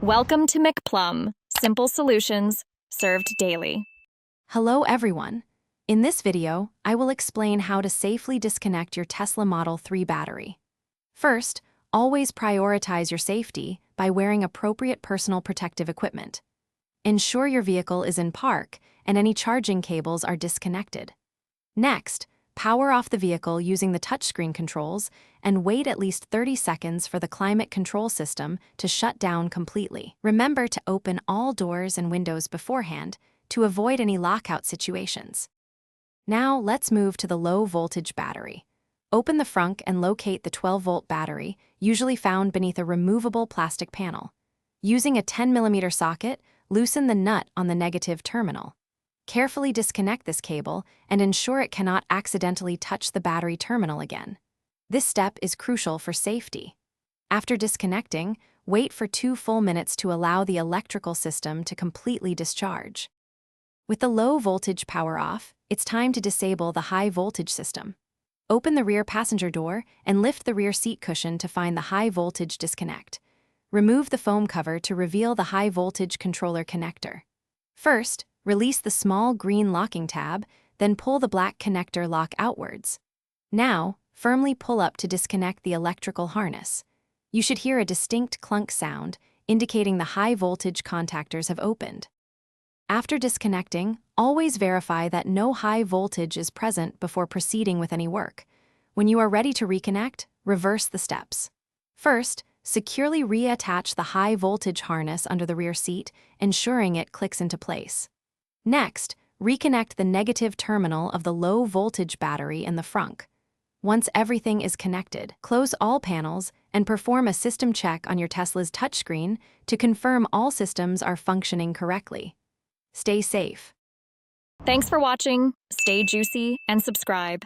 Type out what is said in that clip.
Welcome to McPlum, simple solutions served daily. Hello everyone. In this video, I will explain how to safely disconnect your Tesla Model 3 battery. First, always prioritize your safety by wearing appropriate personal protective equipment. Ensure your vehicle is in park and any charging cables are disconnected. Next, power off the vehicle using the touchscreen controls and wait at least 30 seconds for the climate control system to shut down completely. Remember to open all doors and windows beforehand to avoid any lockout situations. Now let's move to the low-voltage battery. Open the frunk and locate the 12-volt battery, usually found beneath a removable plastic panel. Using a 10mm socket, loosen the nut on the negative terminal. Carefully disconnect this cable and ensure it cannot accidentally touch the battery terminal again. This step is crucial for safety. After disconnecting, wait for 2 full minutes to allow the electrical system to completely discharge. With the low voltage power off, it's time to disable the high voltage system. Open the rear passenger door and lift the rear seat cushion to find the high voltage disconnect. Remove the foam cover to reveal the high voltage controller connector. First, release the small green locking tab, then pull the black connector lock outwards. Now, firmly pull up to disconnect the electrical harness. You should hear a distinct clunk sound, indicating the high voltage contactors have opened. After disconnecting, always verify that no high voltage is present before proceeding with any work. When you are ready to reconnect, reverse the steps. First, securely reattach the high voltage harness under the rear seat, ensuring it clicks into place. Next, reconnect the negative terminal of the low-voltage battery in the frunk. Once everything is connected, close all panels and perform a system check on your Tesla's touchscreen to confirm all systems are functioning correctly. Stay safe. Thanks for watching, stay juicy, and subscribe.